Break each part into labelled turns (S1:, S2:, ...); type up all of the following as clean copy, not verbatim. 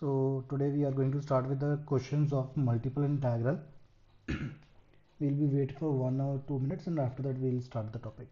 S1: So today we are going to start with the questions of multiple integral. We'll be wait for 1 or 2 minutes and after that we'll start the topic.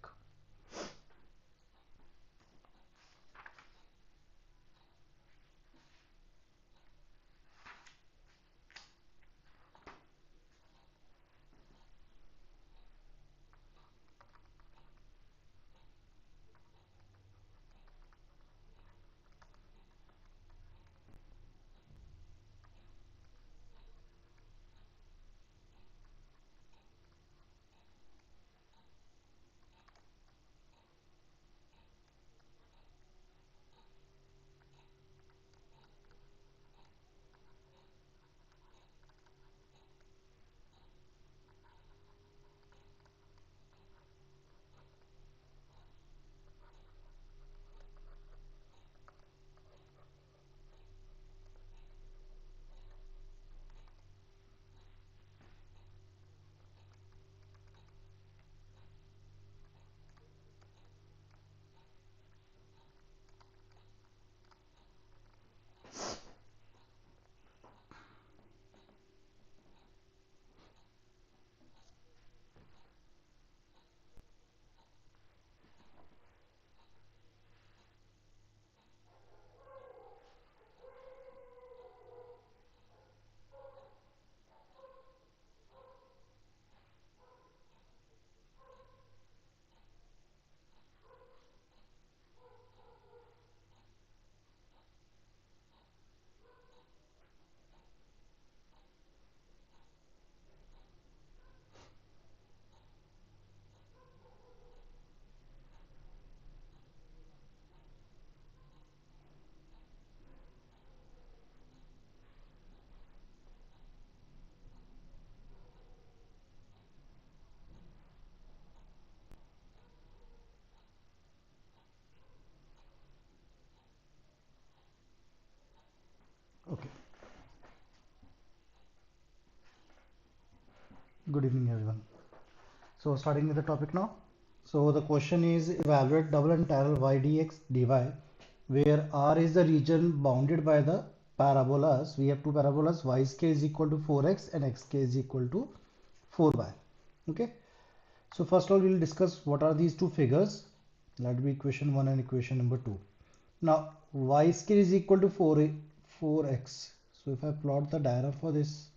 S1: Okay. Good evening everyone. So starting with the topic now. So the question is evaluate double integral y dx dy where R is the region bounded by the parabolas. We have two parabolas, y square is equal to 4x and x square is equal to 4y. Okay. So first of all, we'll discuss what are these two figures. That will be equation 1 and equation number 2. Now y square is equal to 4x. So if I plot the diagram for this,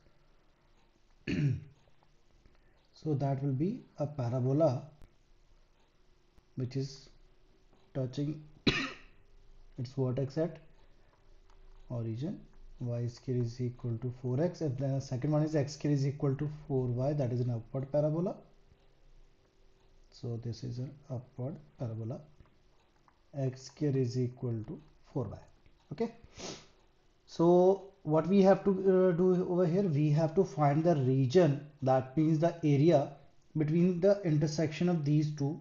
S1: so that will be a parabola which is touching its vertex at origin. Y square is equal to 4x, and then the second one is x square is equal to 4y, that is an upward parabola. So this is an upward parabola. X square is equal to 4y. Okay. So what we have to do over here, we have to find the region, that means the area between the intersection of these two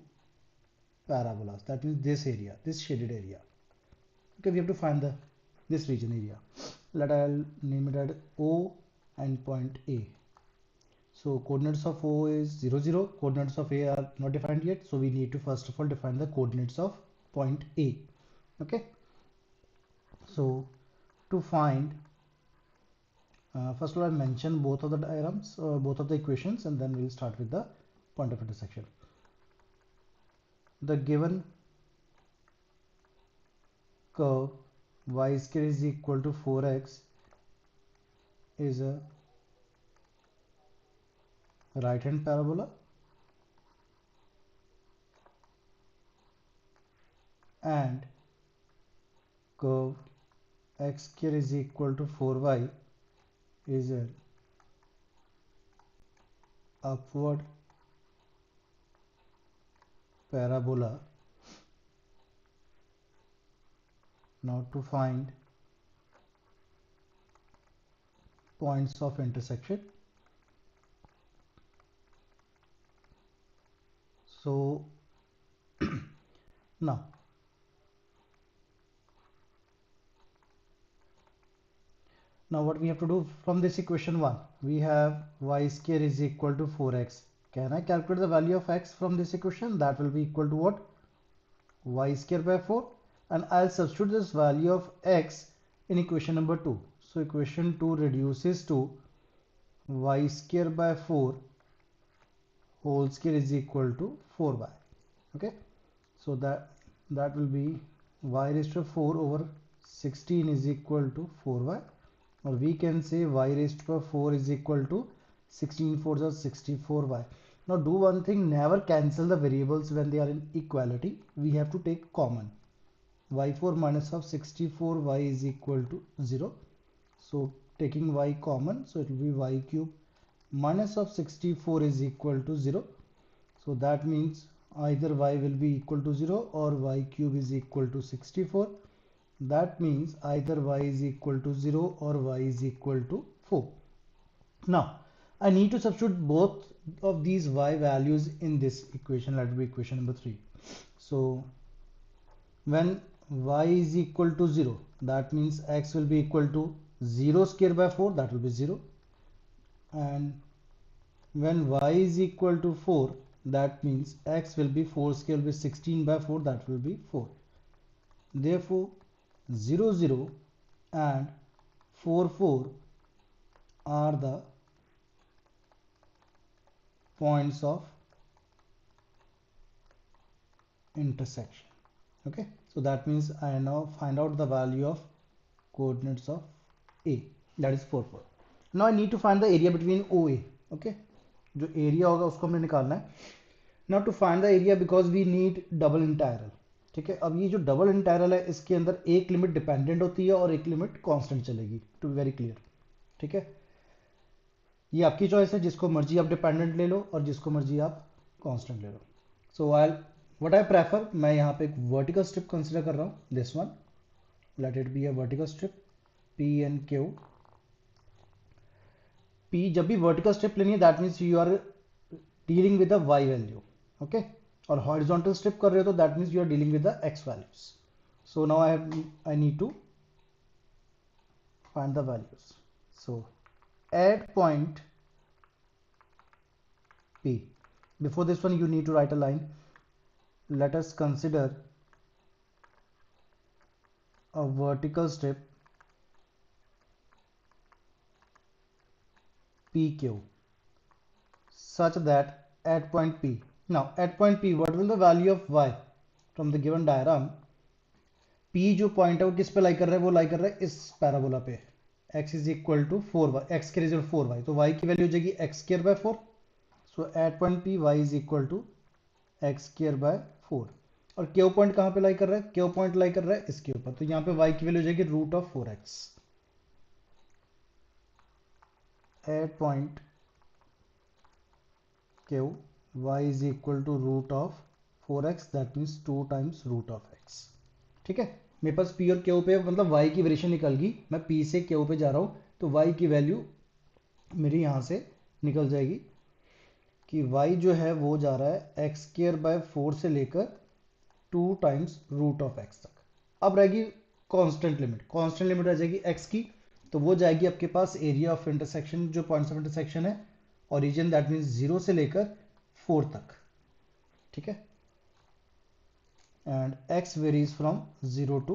S1: parabolas, that means this area, this shaded area. Okay, we have to find this region area. I'll name it as O and point A. So coordinates of O is 0, 0. Coordinates of A are not defined yet, so we need to first of all define the coordinates of point A. Okay, so to find first of all, I'll mention both of the diagrams, both of the equations, and then we'll start with the point of intersection. The given curve y square is equal to 4x is a right hand parabola and curve x square is equal to 4y is an upward parabola. Now to find points of intersection. So now what we have to do from this equation 1, we have y square is equal to 4x. Can I calculate the value of x from this equation? That will be equal to what? Y square by 4, and I'll substitute this value of x in equation number 2. So equation 2 reduces to y square by 4 whole square is equal to 4y. Okay, so that will be y raised to 4 over 16 is equal to 4y, or we can say y raised to 4 is equal to 16 4s are 64y. Now do one thing, never cancel the variables when they are in equality. We have to take common. y4 minus of 64y is equal to 0. So taking y common, so it will be y cube minus of 64 is equal to 0. So that means either y will be equal to 0 or y cube is equal to 64. That means either y is equal to 0 or y is equal to 4. Now I need to substitute both of these y values in this equation. Let it be equation number 3. So when y is equal to 0, that means x will be equal to 0 square by 4, that will be 0. And when y is equal to 4, that means x will be 4 square will be 16 by 4, that will be 4. Therefore 0 0 and 4 4 are the points of intersection. Okay, so that means I now find out the value of coordinates of A, that is 4 4. Now I need to find the area between OA. Okay, जो area होगा उसको हमें निकालना है. Now to find the area, because we need double integral. ठीक है, अब ये जो डबल इंटायरल है इसके अंदर एक लिमिट डिपेंडेंट होती है और एक लिमिट कांस्टेंट चलेगी, टू बी वेरी क्लियर. ठीक है, ये आपकी चॉइस है, जिसको मर्जी आप डिपेंडेंट ले लो और जिसको मर्जी आप कांस्टेंट ले लो. सो आई व्हाट आई प्रेफर, मैं यहाँ पे एक वर्टिकल स्ट्रिप कंसिडर कर रहा हूँ, this one, let it be a vertical strip P and Q. P जब भी वर्टिकल स्ट्रिप लेनी है that means you are dealing with the y value. Okay, और हॉरिजॉन्टल स्ट्रिप कर रहे हो तो that means you are dealing with the x values. So now I need to find the values. So at point P. Before this one you need to write a line. Let us consider a vertical strip PQ such that at point P. Now at point P what will the value of y from the given diagram? P जो point है वो किस पे लाई कर रहा है, वो लाई कर रहा है इस पैराबोला पे. x is equal to 4y, x के रिजल्ट 4y, तो y की वैल्यू हो जाएगी x square by 4. So at point P y is equal to x square by 4. और क्यू पॉइंट कहाँ पे लाई कर रहा है, क्यू पॉइंट लाई कर रहा है इसके ऊपर, तो यहाँ पे y की वैल्यू हो जाएगी root of 4x. At point Q y is equal to root of 4x, that means 2 times root of x. ठीक है, मेरे पास P और Q पे मतलब y की वेरिएशन निकल गई. मैं P से Q पे जा रहा हूँ तो y की वैल्यू मेरी यहाँ से निकल जाएगी कि y जो है वो जा रहा है x स्क्वायर बाय 4 से लेकर 2 टाइम्स रूट ऑफ x तक. अब रहेगी कांस्टेंट लिमिट, कांस्टेंट लिमिट रह जाएगी x की, तो वो जाएगी आपके पास एरिया ऑफ इंटरसेक्शन, जो पॉइंट्स ऑफ इंटरसेक्शन है ओरिजिन, दैट मीन्स 0 से लेकर 4 तक. ठीक है, and x varies from 0 to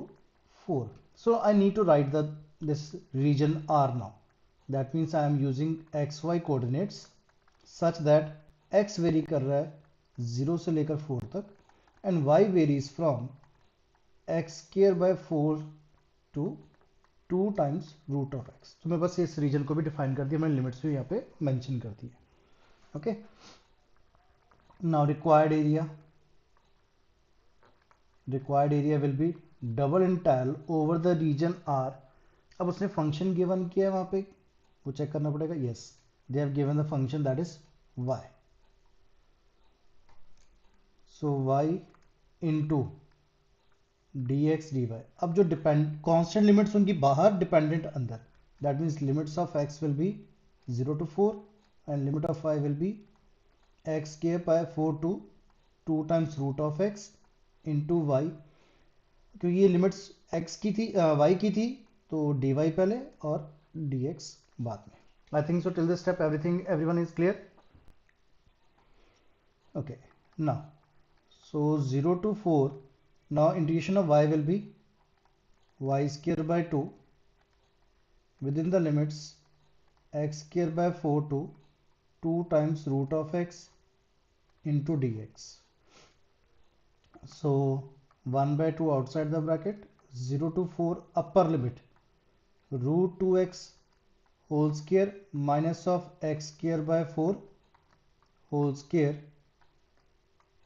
S1: 4. So I need to write this region R now. That means I am using xy coordinates such that x vary कर रहा है 0 से लेकर 4 तक and y varies from x square by 4 to 2 times root of x. तो मैं बस इस रीजन को भी डिफाइन कर दिया, मैंने लिमिट्स भी यहाँ पे मेंशन कर दी है. Okay, now required area will be double integral over the region R. अब उसने फंक्शन गिवन किया है वहां पे, वो चेक करना पड़ेगा. Yes, they have given the function that is y. So y into dx dy. अब जो डिपेंड कांस्टेंट लिमिट्स उनकी बाहर, डिपेंडेंट अंदर, that means limits of x will be 0 to 4 and limit of y will be x square by 4 to 2 times root of x into y, क्योंकि ये limits x की थी, y की थी, तो dy पहले और dx बाद में. I think so till this step everything everyone is clear. Okay, now so 0 to 4, now integration of y will B y square by 2 within the limits x square by 4 to 2 times root of x into dx. So 1 by 2 outside the bracket, 0 to 4 upper limit, root 2x whole square minus of x square by 4 whole square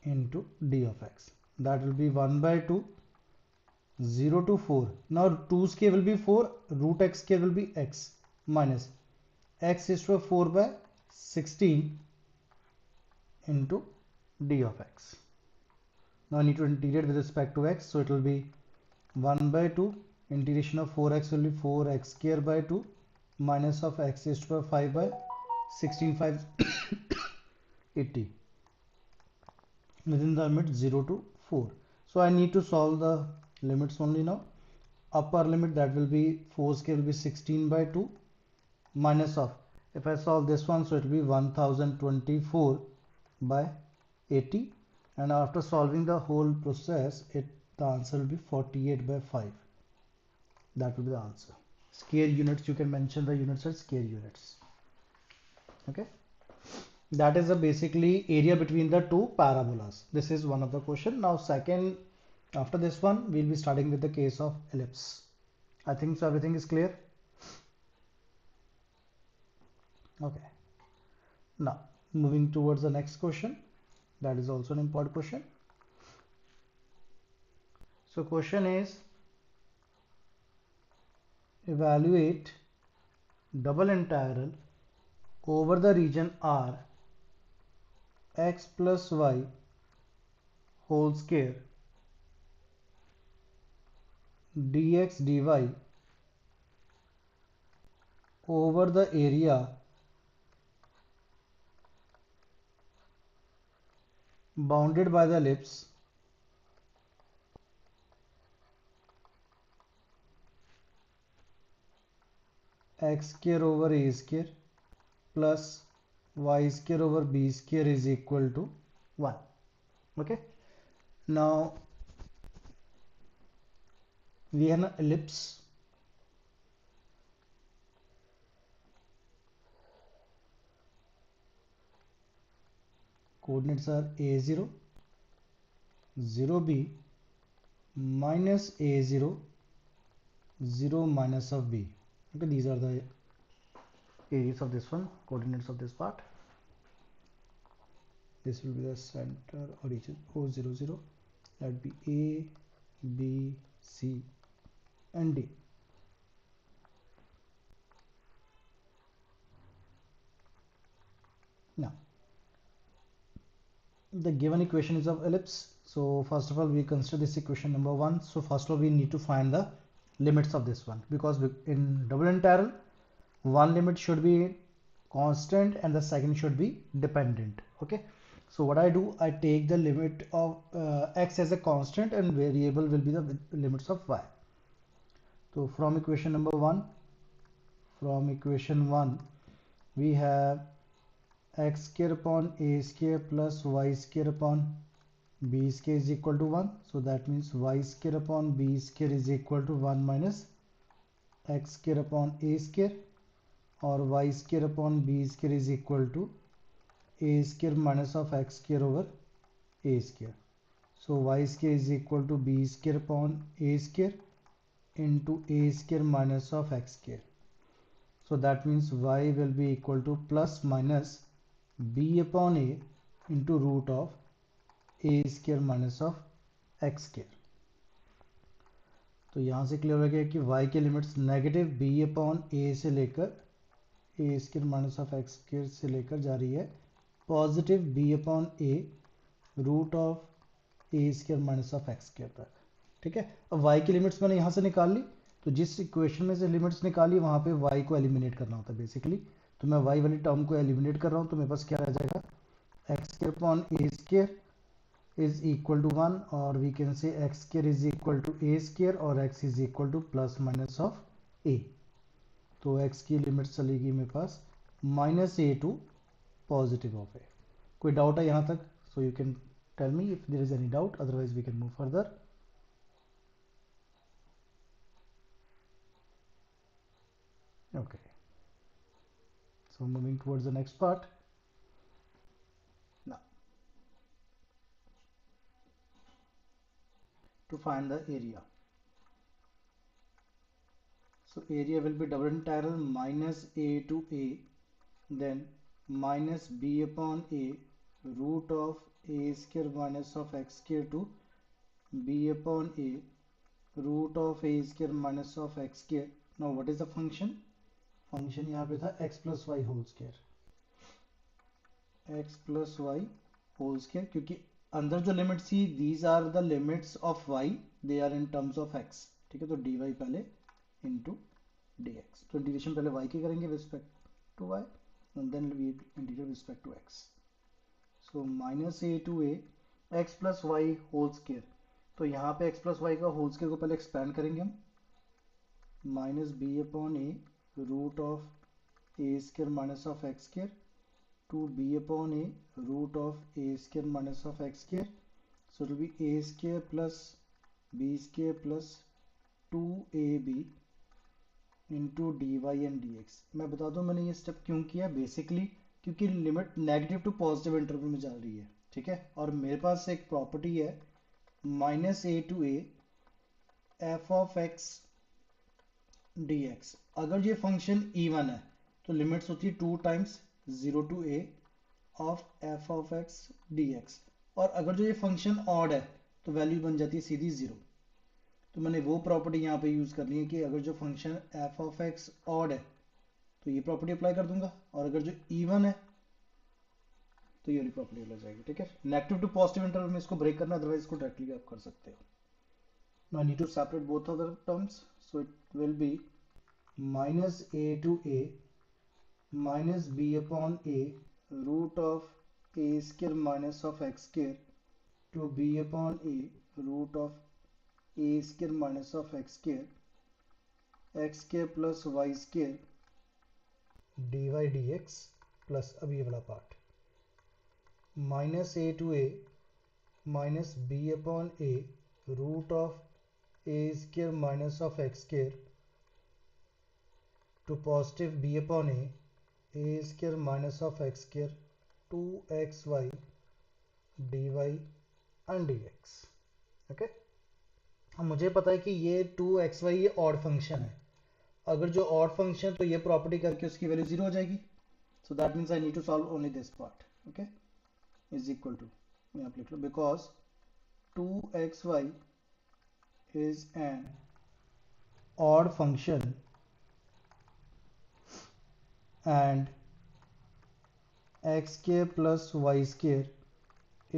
S1: into d of x. That will be 1 by 2, 0 to 4. Now 2 square will be 4, root x square will be x minus x is to 4 by 16 into d of x. Now I need to integrate with respect to x, so it will be 1 by 2, integration of 4x will be 4x square by 2 minus of x is to 5 by 16, 5 80 within the limit 0 to 4. So I need to solve the limits only now. Upper limit, that will be 4 square will be 16 by 2 minus of, if I solve this one, so it will be 1024 by 80, and after solving the whole process, the answer will be 48 by 5. That will be the answer. Square units, you can mention the units as square units. Okay, that is basically area between the two parabolas. This is one of the question. Now second, after this one we'll be starting with the case of ellipse. I think so everything is clear. Okay, now moving towards the next question, that is also an important question. So question is, evaluate double integral over the region R x plus y whole square dx dy over the area bounded by the ellipse x square over a square plus y square over b square is equal to 1. Okay, now we have an ellipse. Coordinates are a0, 0b, minus a0, 0 minus of b. Okay, these are the areas of this one, coordinates of this part. This will be the center origin O00. That would be A, B, C and D. Now the given equation is of ellipse. So first of all we consider this equation number 1. So first of all we need to find the limits of this one, because in double integral one limit should be constant and the second should be dependent. Okay, so what I do, I take the limit of x as a constant and variable will be the limits of y. So from equation number 1, we have x square upon a square plus y square upon b square is equal to 1. So that means y square upon b square is equal to 1 minus x square upon a square, or y square upon b square is equal to a square minus of x square over a square. So y square is equal to b square upon a square into a square minus of x square. So that means y will be equal to plus minus b upon a into root of a square minus of x square. तो यहाँ से clear हो गया कि y के limits negative b upon a से लेकर a square minus of x square से लेकर जा रही है positive b upon a root of a square minus of x square तक. ठीक है, अब y की लिमिट्स मैंने यहाँ से निकाल ली, तो जिस इक्वेशन में से लिमिट्स निकाली वहाँ पे y को एलिमिनेट करना होता है बेसिकली. तो मैं y वाली टर्म को एलिमिनेट कर रहा हूँ, तो मेरे पास क्या रह जाएगा, x square upon a square is equal to 1, or we can say x square is equal to a square, or x is equal to plus minus of a. तो x की लिमिट चलेगी मेरे पास minus a to positive of a. कोई doubt है यहाँ तक? So you can tell me if there is any doubt, otherwise we can move further. Okay, so moving towards the next part. Now, to find the area. So area will be double integral minus a to a, then minus b upon a root of a square minus of x square to b upon a root of a square minus of x square. Now what is the function? Function यहाँ पे था x plus y whole square, x plus y whole square, क्योंकि अंदर जो limits थी these are the limits of y, they are in terms of x. ठीक है, तो dy पहले into dx, तो इंटीग्रेशन पहले y की करेंगे respect to y and then we integrate respect to x. So minus a to a x plus y whole square, तो यहाँ पे x plus y का होल स्क्वायर को पहले एक्सपेंड करेंगे हम, minus b upon a root of a square minus of x square to b upon a root of a square minus of x square. So it will be a square plus b square plus 2ab into dy and dx. मैं बता दूं मैंने ये step क्यों किया. Basically क्योंकि limit negative to positive interval में जा रही है, ठीक है, और मेरे पास एक प्रॉपर्टी है minus a to a f of x dx. अगर ये फंक्शन इवन है तो लिमिट्स होती है 2 times 0 to a of f of x dx, और अगर जो ये फंक्शन ऑड है तो वैल्यू बन जाती है सीधी 0. तो मैंने वो प्रॉपर्टी यहाँ पे यूज करनी है कि अगर जो function F of x odd है तो ये प्रॉपर्टी अप्लाई कर दूंगा, और अगर जो इवन है तो ये वाली प्रॉपर्टी अप्लाई जाएगी. ठीक है, नेगेटिव टू पॉजिटिव इंटरवल में इसको ब्रेक करना, अदरवाइज इसको डायरेक्टली आप कर सकते हो. Now I need to separate both of the terms, so it will be minus a to a minus b upon a root of a square minus of x square to b upon a root of a square minus of x square plus y square dy dx plus अब ये वाला part minus a to a minus b upon a root of a square minus of x square to positive b upon a square minus of x square 2xy dy and dx. Okay, अब मुझे पता है कि ये 2xy ये odd function है. अगर जो ऑड फंक्शन तो ये प्रॉपर्टी करके उसकी वैल्यू 0 हो जाएगी. So that means I need to solve only this part. Okay, is equal to, यहाँ पे लिख लो, because 2xy is an odd function and x square plus y square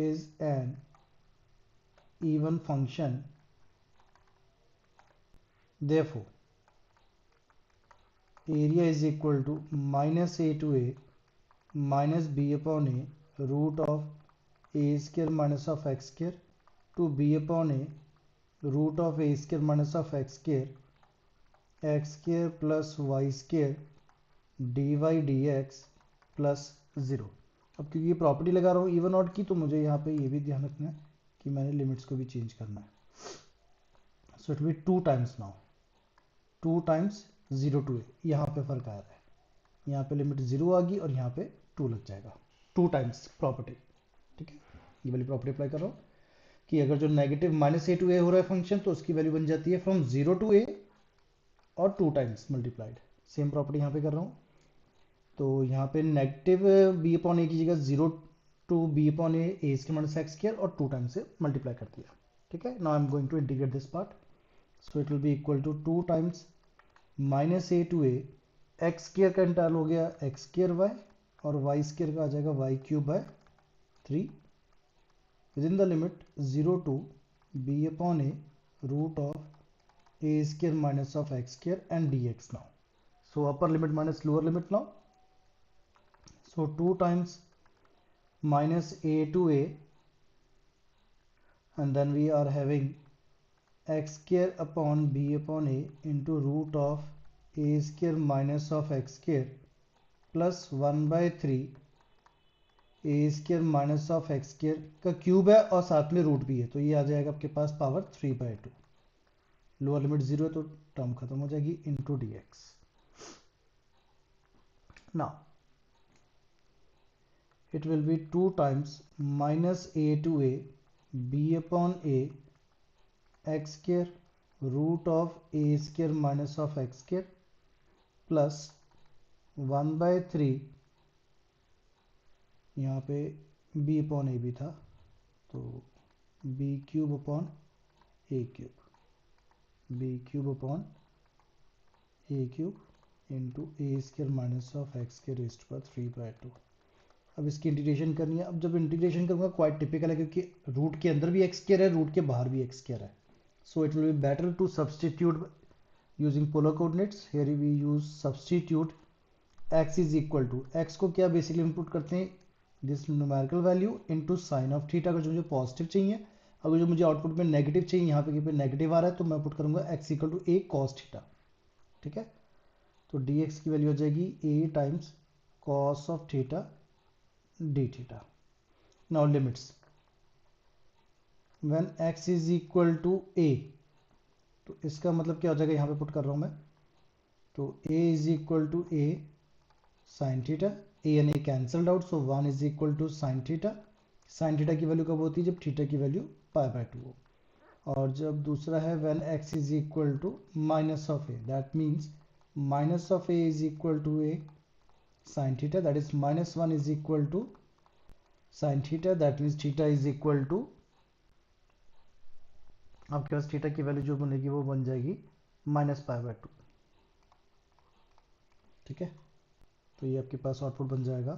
S1: is an even function. Therefore, area is equal to minus a to a minus b upon a root of a square minus of x square to b upon a root of a square minus of x square plus y square dy dx plus 0. अब क्योंकि ये property लगा रहा हूँ even odd की, तो मुझे यहाँ पे ये भी ध्यान रखना है कि मैंने लिमिट्स को भी चेंज करना है. So it will be 2 times now, 2 times 0 to a. यहाँ पे फर्क आ रहा है, यहाँ पे लिमिट 0 आ गई और यहाँ पे 2 लग जाएगा. 2 टाइम्स प्रॉपर्टी. ठीक है, ये वाली प्रॉपर्टी अप्लाई कर रहा हूँ कि अगर जो नेगेटिव माइनस ए टू ए हो रहा है फंक्शन तो उसकी वैल्यू बन जाती है फ्रॉम 0 टू ए और 2 टाइम्स मल्टीप्लाइड. सेम प्रॉपर्टी यहाँ पे कर रहा हूँ. तो यहाँ पे नेगेटिव बी अपॉन ए की जगह 0 to b upon a square minus x square और 2 टाइम्स से मल्टीप्लाई कर दिया. ठीक है, now I am going to integrate this part. So it will be equal to 2 times minus a to a x square का interval हो गया x square y, और वाई स्क्वायर का आ जाएगा y cube by 3 within the limit 0 to b upon a root of a square minus of x square and D x. Now so upper limit minus lower limit now. So 2 times minus a to a, and then we are having x square upon b upon a into root of a square minus of x square plus 1 by 3 a square minus of x square का cube है और साथ में root भी है, तो ये आ जाएगा आपके पास पावर 3 by 2. लोअर लिमिट 0 है तो टर्म खत्म हो जाएगी, into d x. Now it will be 2 times minus a to a b upon a x square root of a square minus of x square plus 1/3, यहाँ पे b upon ए भी था तो b cube upon A cube, b cube upon A cube into A square minus of x के rest पर 3/2। अब इसकी integration करनी है। अब जब इंटीग्रेशन करूँगा क्वाइट टिपिकल है क्योंकि रूट के अंदर भी एक्स स्क्र है, रूट के बाहर भी एक्स स्क्र है। So it will be better to substitute using polar coordinates. Here we use substitute x is equal to, x को क्या बेसिकली इनपुट करते हैं this numerical value into sine of theta. अगर जो मुझे पॉजिटिव चाहिए, अगर जो मुझे आउटपुट में नेगेटिव चाहिए, यहाँ पे नेगेटिव आ रहा है तो मैं पुट करूंगा x equal to a cos theta. ठीक है, तो dx की वैल्यू हो जाएगी a times cos of theta d theta. Now limits when x is equal to a, तो इसका मतलब क्या हो जाएगा, यहाँ पे पुट कर रहा हूँ मैं, तो a is equal to a sine theta, a and a cancelled out, so 1 is equal to sine theta. Sine theta की वैल्यू कब होती है, जब थीटा की वैल्यू π/2 हो। और जब दूसरा है when x is equal to minus of a, that means minus of a is equal to a sine theta, that is -1 is equal to sine theta, that means theta is equal to, आपके पास theta की value जो बनेगी वो बन जाएगी -π/2। ठीक है, तो ये आपके पास आउटपुट बन जाएगा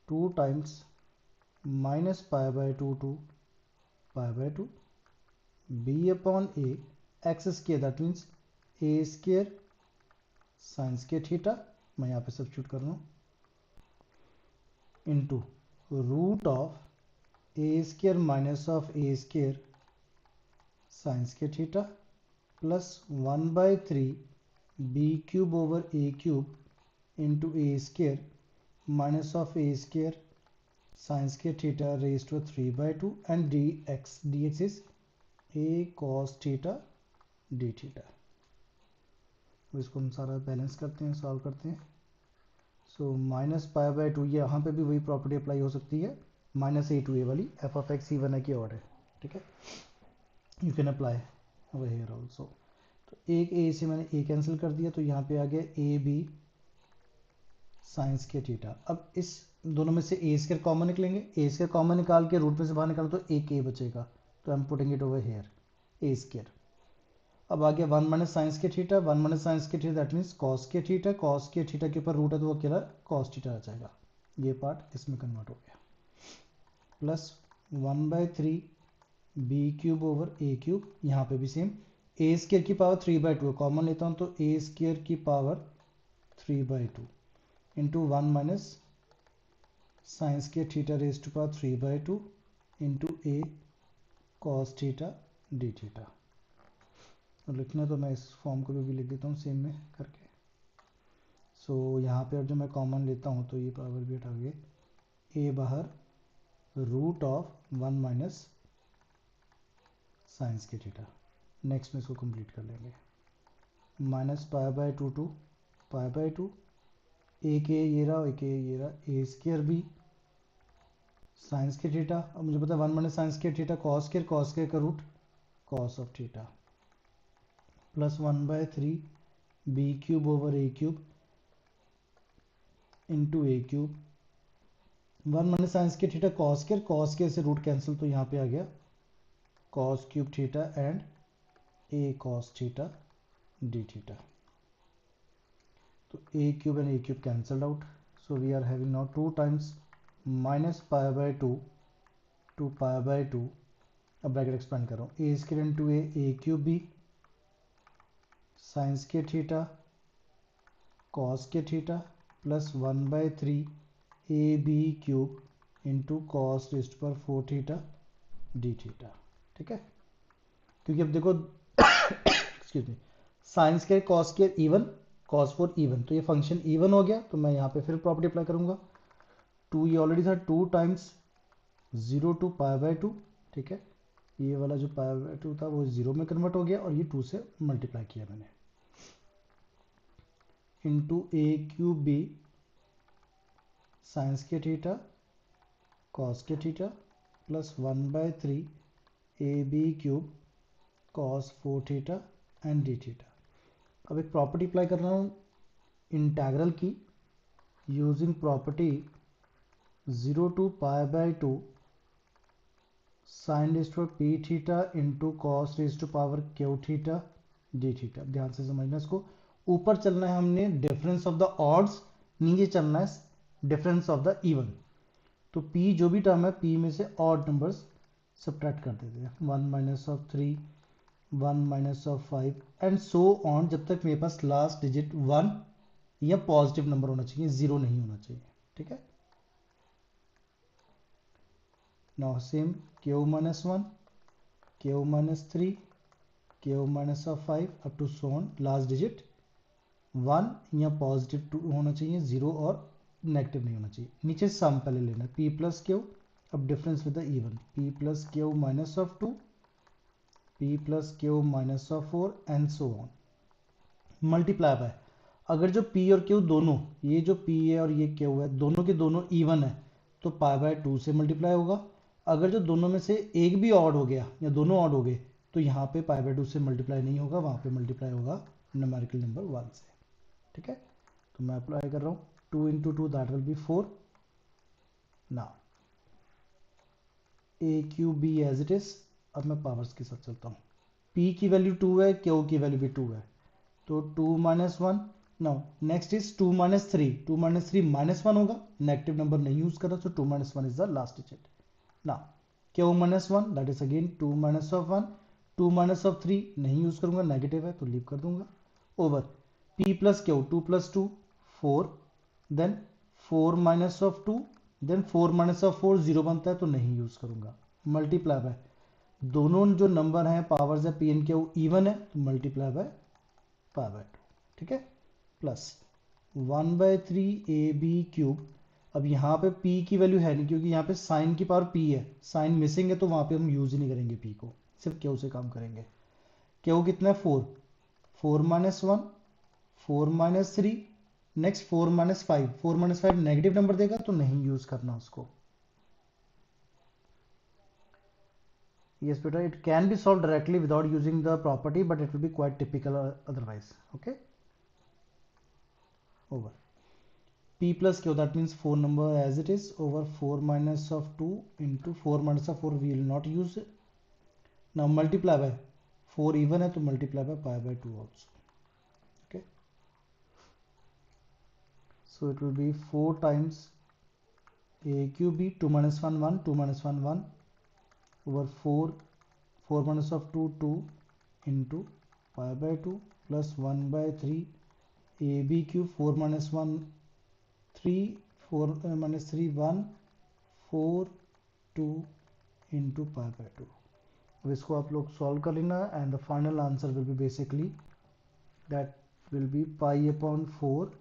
S1: 2 times -π/2 to π/2 b upon a x square, that means a square sine square theta, मैं यहाँ पे सब्स्टिट्यूट कर रहा हूँ, into root of a square minus of a square sine square theta plus 1/3 b cube over a cube into a square minus of a square sine square theta raised to 3/2 and dx is a cos theta d theta. इसको हम सारा balance करते हैं, solve करते हैं। सो -π/2, ये यहाँ पे भी वही प्रॉपर्टी अप्लाई हो सकती है, -a to a वाली, f of x इवन है कि ऑड है। ठीक है, you can apply over here also. तो एक a से मैंने a कैंसिल कर दिया, तो यहाँ पे आ गया ए बी साइंस के थीटा। अब इस दोनों में से ए स्क्वायर कॉमन निकलेंगे, ए स्क्वायर कॉमन निकाल के रूट में से बाहर निकालो तो एक a बचेगा, तो I am putting it over here A square. अब आ गया 1 माइनस साइंस के थीटा, 1 माइनस साइंस के थीटा दैट मीन्स कॉस के थीटा, कॉस के थीटा के ऊपर रूट है तो वो अकेला कॉस थीटा आ जाएगा, ये पार्ट इसमें कन्वर्ट हो गया, plus 1/3 b cube over a cube, यहाँ पे भी सेम, ए स्क्वायर की पावर 3/2 कॉमन लेता हूँ तो ए स्क्वायर की पावर 3/2 इंटू 1 माइनस साइंस के theta raised to power 3/2 into a cos theta d theta. और लिखना तो मैं इस फॉर्म को भी लिख देता हूँ सेम में करके। सो यहाँ पे अब जब मैं कॉमन लेता हूँ तो ये पावर भी हटा गए, ए बाहर रूट ऑफ 1 माइनस साइंस के थीटा। नेक्स्ट में इसको कंप्लीट कर लेंगे, -π/2 टू π/2, एक ये रहा, एक ये रहा, ए स्क्वायर बी साइंस के थीटा, अब मुझे पता है 1 माइनस साइंस के theta cos square, cos square का root cos of theta, plus 1/3 b cube over a cube into a cube, 1 minus science के theta cos square, cos square से root cancel तो यहाँ पे आ गया cos cube theta and a cos theta d theta. तो a cube and a cube cancelled out, so we are having now 2 times -π/2 to π/2, अब bracket expand कर रहा हूँ, a square into a cube b sines के theta cos के theta plus 1/3 a b cube into cos raised पर 4 theta d theta. ठीक है, क्योंकि अब देखो एक्सक्यूज मी, साइंस के कॉस के इवन, कॉस 4 इवन, तो ये फंक्शन इवन हो गया, तो मैं यहाँ पे फिर प्रॉपर्टी अप्लाई करूंगा। 2 ये ऑलरेडी था, 2 टाइम्स 0 टू π/2। ठीक है, ये वाला जो π/2 था वो 0 में कन्वर्ट हो गया और ये 2 से मल्टीप्लाई किया मैंने, into a cube b sines के थीटा कॉस के theta plus 1/3 a b cube cos 4 theta and d theta. अब एक प्रॉपर्टी अप्लाई कर रहा हूँ इंटेग्रल की, using property 0 to π/2 sine raise to p theta into cos raise to power q theta d theta. ध्यान से समझना इसको। ऊपर चलना है हमने डिफरेंस ऑफ द ऑड्स, नीचे चलना है डिफरेंस ऑफ द इवन। तो p जो भी टर्म है p में से ऑड नंबर्स सब्ट्रैक्ट कर देते हैं, 1 minus of 3, 1 minus of 5 and so on, जब तक मेरे पास लास्ट डिजिट 1 या पॉजिटिव नंबर होना चाहिए, 0 नहीं होना चाहिए। ठीक है। Now same q minus 1, q minus 3, q minus of 5 up to so on, last digit 1 या पॉजिटिव 2 होना चाहिए, 0 और नेगेटिव नहीं होना चाहिए। नीचे सम पहले लेना है, p प्लस क्यू, अब difference with the even, p plus Q minus of 2, p plus Q minus of 4 and so on. Multiply by, अगर जो p और q दोनों, ये जो p है और ये q है, दोनों के दोनों इवन है तो π/2 से मल्टीप्लाई होगा। अगर जो दोनों में से एक भी ऑड हो गया या दोनों ऑड हो गए तो यहाँ पे π/2 से मल्टीप्लाई नहीं होगा, वहाँ पे मल्टीप्लाई होगा न्यूमेरिकल नंबर 1 से। ठीक है। तो मैं अप्लाई कर रहा हूँ 2 into 2 that will be 4। Now a q b as it is. अब मैं पावर्स के साथ चलता हूँ। p की वैल्यू 2 है, q की वैल्यू भी 2 है, तो 2 minus 1। Now next is 2 minus 3, 2 minus 3 minus 1 होगा, नेगेटिव नंबर नहीं यूज कर रहा, तो 2 minus 1 is the last digit. Now q minus 1 that is again 2 minus of 1, 2 minus of 3 नहीं यूज करूंगा, नेगेटिव है तो लीव कर दूंगा, over p plus q, 2 plus 2 4, then 4 minus of 2, then 4 minus of 4 0 बनता है तो नहीं यूज करूंगा, मल्टीप्लाई बाय, दोनों जो नंबर हैं पावर्स है पी एन क्यू इवन है तो मल्टीप्लाई बाय π/2। ठीक है। Plus 1/3 a b cube. अब यहाँ पे p की वैल्यू है नहीं क्योंकि यहाँ पे साइन की पावर p है, साइन मिसिंग है तो वहाँ पे हम यूज ही नहीं करेंगे p को, सिर्फ q से काम करेंगे। q कितना है 4, 4 minus 1, 4 minus 3, next 4 minus 5, 4 minus 5 negative number देगा तो नहीं यूज करना उसको। Yes, beta, it can be solved directly without using the property, but it will be quite typical otherwise. Okay. Over p plus q, that means 4 number as it is, over 4 minus of 2 into 4 minus of 4 we will not use it. Now multiply by 4 even है तो multiply by π/2 also. Okay. So it will be 4 times a cube b, 2 minus 1 1, 2 minus 1 1, over 4, 4 minus of 2 2 into π/2 plus 1/3 a b cube, 4 minus 1 3, 4 minus 3 1, 4 2 into π/2। अब इसको आप लोग solve कर लेना and the final answer will be basically that will be π/4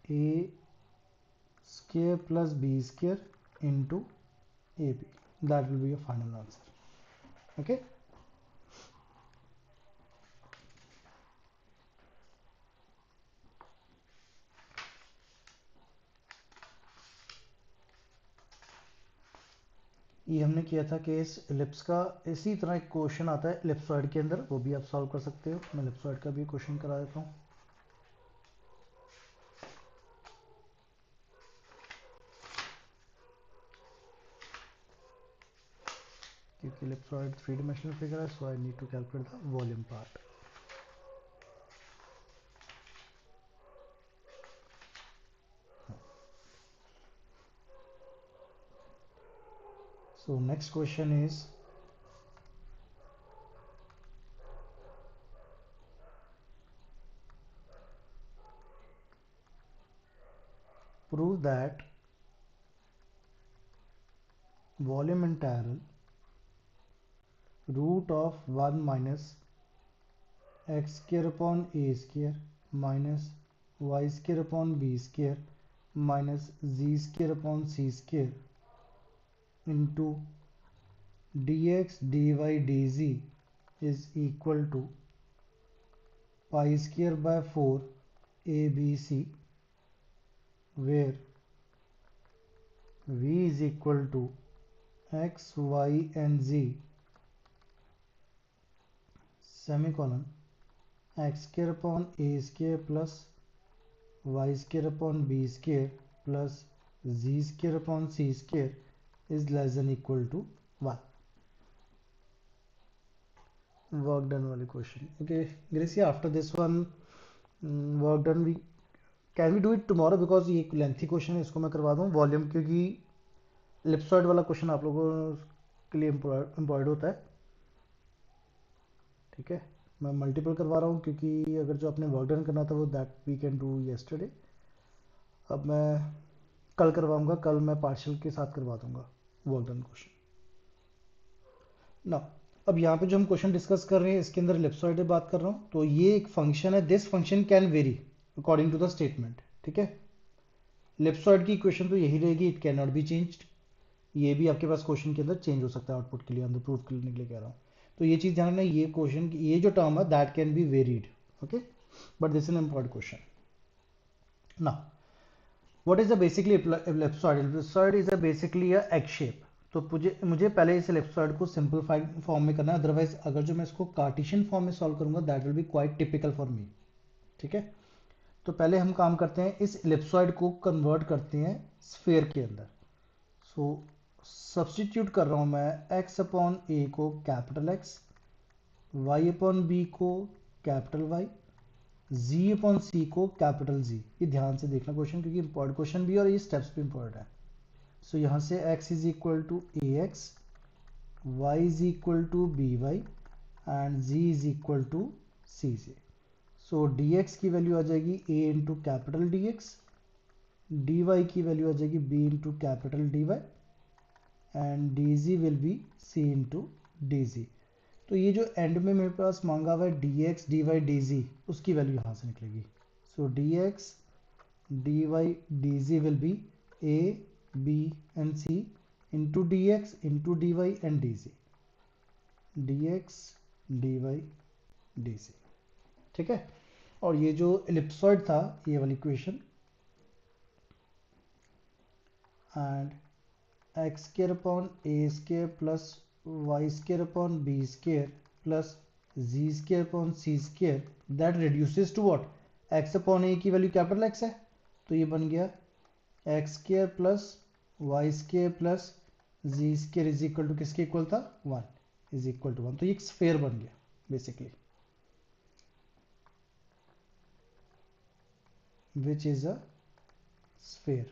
S1: a square plus b square into ab, that will be your final answer. Okay. ये हमने किया था केस इलिप्स का। इसी तरह एक क्वेश्चन आता है इलिप्सॉइड के अंदर, वो भी आप सॉल्व कर सकते हो। मैं इलिप्सॉइड का भी क्वेश्चन करा देता हूँ। क्योंकि इलिप्सॉइड 3 dimensional फिगर है, so I need to calculate the volume part. So next question is, prove that volume integral root of 1 minus x square upon a square minus y square upon b square minus z square upon c square into dx dy dz is equal to pi square by 4 abc, where v is equal to x y and z semicolon x square upon a square plus y square upon b square plus z square upon c square is less than equal to 1. Work done वाले क्वेश्चन. Okay Gracie, after this one work done we can we do it tomorrow, because ये एक lengthy question है, इसको मैं करवा दूँ volume, क्योंकि लिप्सॉइड वाला क्वेश्चन आप लोगों के लिए इम्पॉर्टेंट होता है. ठीक है, मैं मल्टीपल करवा रहा हूँ क्योंकि अगर जो आपने वर्क डन करना था वो that we can do yesterday. अब मैं कल करवाऊंगा, कल मैं पार्शियल के साथ करवा दूंगा वर्क डन क्वेश्चन. ना अब यहाँ पे जो हम क्वेश्चन डिस्कस कर रहे हैं इसके अंदर इलिप्सॉइड बात कर रहा हूँ, तो ये एक फंक्शन है. This function can vary according to the statement. ठीक है, इलिप्सॉइड की इक्वेशन तो यही रहेगी, it can not be changed. ये भी आपके पास क्वेश्चन के अंदर चेंज हो सकता है आउटपुट के लिए, अंदर प्रूफ करने के लिए कह रहा हूँ. तो ये चीज़ ध्यान रखना, ये क्वेश्चन ये जो टर्म है that can be varied. Okay, but this is an important question. ना what is the basically ellipsoid? Ellipsoid is a basically a egg shape. तो मुझे पहले इस इलिप्सॉइड को सिंपलीफाइड फॉर्म में करना है, अदरवाइज अगर जो मैं इसको कार्टेशियन फॉर्म में सॉल्व करूंगा that will B quite typical for me. ठीक है, तो पहले हम काम करते हैं, इस इलिप्सॉइड को कन्वर्ट करते हैं स्फीयर के अंदर. सो सब्स्टिट्यूट कर रहा हूं मैं x अपॉन ए को capital X, y upon b को capital Y, z upon c को कैपिटल Z. ये ध्यान से देखना क्वेश्चन, क्योंकि इंपॉर्टेंट क्वेश्चन भी और ये स्टेप्स भी इंपॉर्टेंट है. सो यहाँ से x is equal to a x, y is equal to b y and z is equal to c z. So dx की वैल्यू आ जाएगी a into capital d x, dy की वैल्यू आ जाएगी b into capital d y and dz will be c into dz. तो ये जो and में मेरे पास मांगा हुआ है dx dy dz, उसकी वैल्यू यहाँ से निकलेगी. सो dx dy dz will B a b and c into dx into dy and dz, dx dy dz. ठीक है, और ये जो इलिप्सॉइड था ये वाली equation, and x square upon a square plus y square upon b square plus z square upon c square that reduces to what? X upon a की value capital x है, तो ये बन गया x square plus y square plus z square is equal to किसके equal था? 1 is equal to 1. तो ये एक स्फीयर बन गया basically, which is a sphere,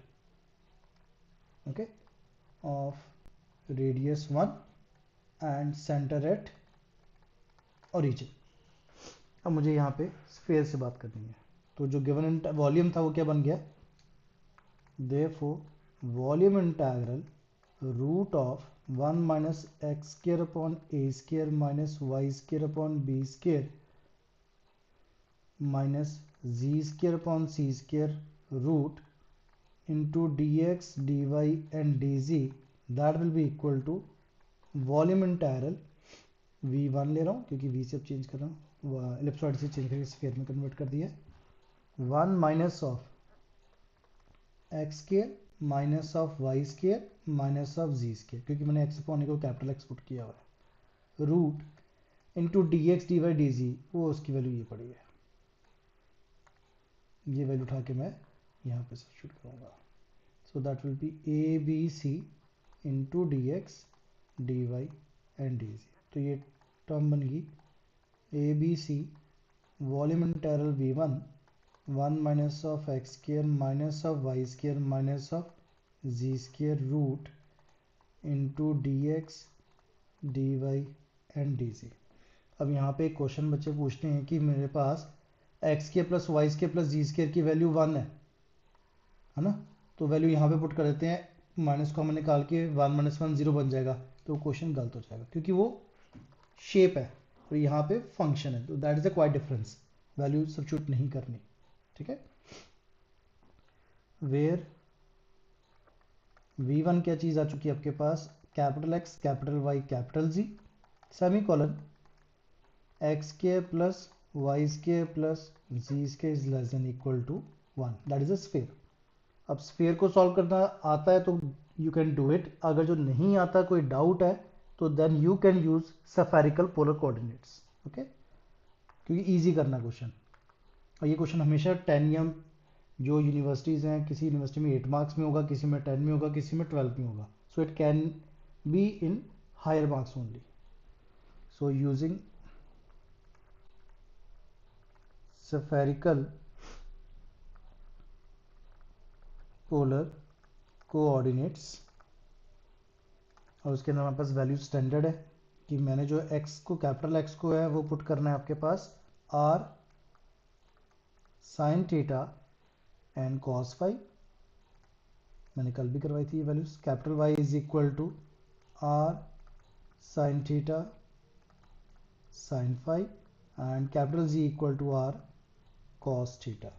S1: okay, of radius 1 and center at origin. अब मुझे यहाँ पे स्फीयर से बात करनी है, तो जो गिवन वॉल्यूम था वो क्या बन गया? therefore volume integral root of 1 minus x square upon a square minus y square upon b square minus z square upon c square root into dx dy and dz that will be equal to volume integral v1 ले रहा हूँ क्योंकि v से अब change कर रहा हूँ, ellipsoid से चेंज करके स्फीयर में कन्वर्ट कर दिया. 1 minus of x square minus of y square minus of z square, क्योंकि मैंने एक्स अपॉन को कैपिटल एक्स पुट किया हुआ है, root into d x d y d z, वो उसकी वैल्यू ये पड़ी है. ये वैल्यू उठा के मैं यहाँ पे सब्स्टिट्यूट करूँगा. So that will be ABC into dx dy and dz. तो ये टर्म बन गई ABC volume integral v1 1 minus of x square minus of y square minus of z square root into d x d y and d z. अब यहाँ पे एक question बच्चे पूछते हैं कि मेरे पास x square plus y square plus z square की वैल्यू 1 है ना, तो वैल्यू यहाँ पे पुट कर देते हैं, माइनस कॉमन निकाल के 1 माइनस 1 0 बन जाएगा, तो क्वेश्चन गलत हो जाएगा क्योंकि वो शेप है और यहाँ पे फंक्शन है. तो that is a quite difference, value substitute नहीं करनी. ठीक है, वेयर v1 क्या चीज़ आ चुकी है आपके पास? Capital x capital y capital z semicolon x square plus y square plus z square is less than equal to 1, that is a sphere. अब स्फीयर को सॉल्व करना आता है तो यू कैन डू इट। अगर जो नहीं आता, कोई डाउट है, तो then you can use spherical polar coordinates. Okay, क्योंकि इजी करना क्वेश्चन। और ये क्वेश्चन हमेशा 10 या जो यूनिवर्सिटीज़ हैं, किसी यूनिवर्सिटी में 8 मार्क्स में होगा, किसी में 10 में होगा, किसी में 12 में होगा। So it can be in higher marks only. So using spherical polar coordinates, और उसके अंदर हमारे पास वैल्यू स्टैंडर्ड है कि मैंने जो x को, कैपिटल x को है वो पुट करना है आपके पास r sin theta and cos phi. मैंने कल भी करवाई थी ये values. Capital Y is equal to r sin theta sin phi and capital Z equal to r cos theta,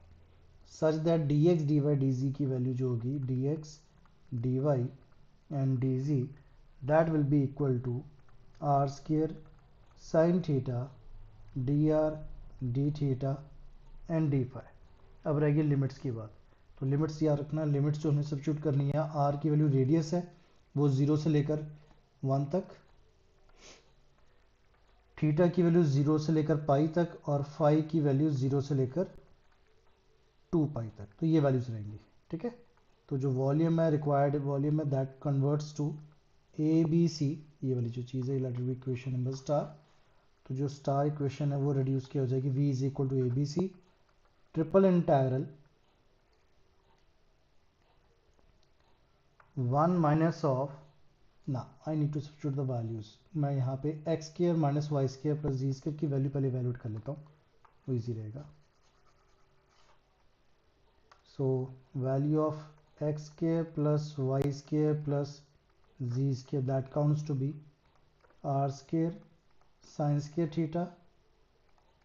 S1: such that dx dy dz की वैल्यू जो होगी dx dy and dz that will be equal to r square sin theta dr d theta and d phi। अब रहेगी limits की बात। तो limits याद रखना, लिमिट्स जो हमें सब्स्टिट्यूट करनी है, r की वैल्यू रेडियस है वो 0 से लेकर 1 तक, थीटा की वैल्यू 0 से लेकर पाई तक, और फाई की वैल्यू 0 से लेकर 2 पाई तक। तो ये वैल्यूज रहेंगी, ठीक है। तो जो वॉल्यूम है, रिक्वायर्ड वॉल्यूम है, that converts to a b c, ये वाली जो चीज़ है, इलेक्ट्रिक इक्वेशन नंबर स्टार। तो जो स्टार इक्वेशन है वो रिड्यूस किया हो जाएगी, v is equal to a b c triple integral 1 minus of, ना I need to substitute the values. मैं यहाँ पे x square minus y square plus z square की वैल्यू पहले वैल्यूट कर लेता हूँ, वो इजी रहेगा। So value of x square plus y square plus z square that counts to be r square sine square theta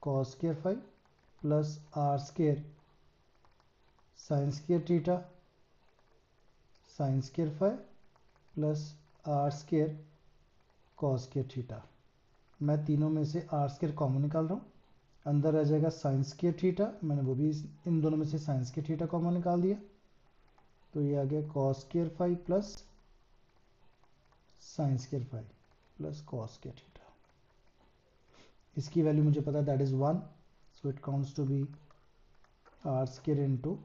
S1: cos square phi plus r square sine square theta sine square phi plus r square cos square theta. मैं तीनों में से are square common निकाल रहा हूँ, अंदर आ जाएगा sign square theta, मैंने वो भी इन दोनों में से साइन स्क्वायर थीटा कॉमन निकाल दिया, तो ये आ गया cos square phi plus sine square phi plus cos square theta. इसकी वैल्यू मुझे पता है that is 1, so it counts to be r square into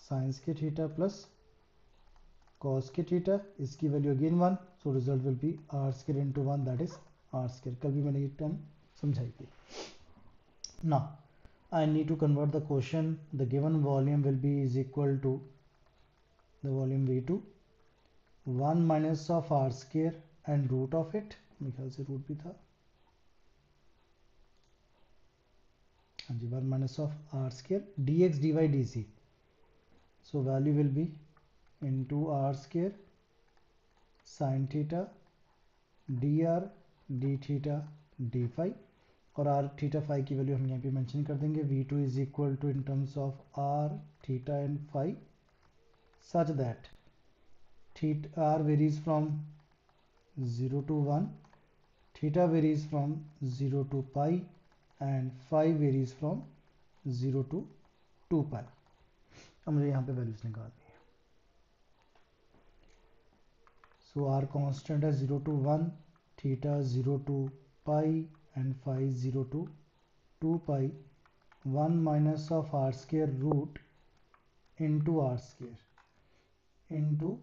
S1: sine square theta plus cos के थीटा, इसकी value again 1, so result will be r square into 1 that is r square. कल भी मैंने ये टर्म समझाई थी। Now I need to convert the question, the given volume will be is equal to the volume v2 1 minus of r square and root of it, मेरे ख्याल से root भी था, हाँ जी, 1 minus of r square dx dy dz, so value will be into r square sin theta dr d theta d phi, और r theta phi की value हम यहाँ पे मेंशन कर देंगे, v2 is equal to in terms of r theta and phi such that theta r varies from 0 to 1, theta varies from 0 to pi and phi varies from 0 to 2 pi। अब मुझे यहाँ पे values निकालनी है। So r constant है 0 to 1, theta 0 to pi and phi 0 to 2 pi, 1 minus of r square root into r square into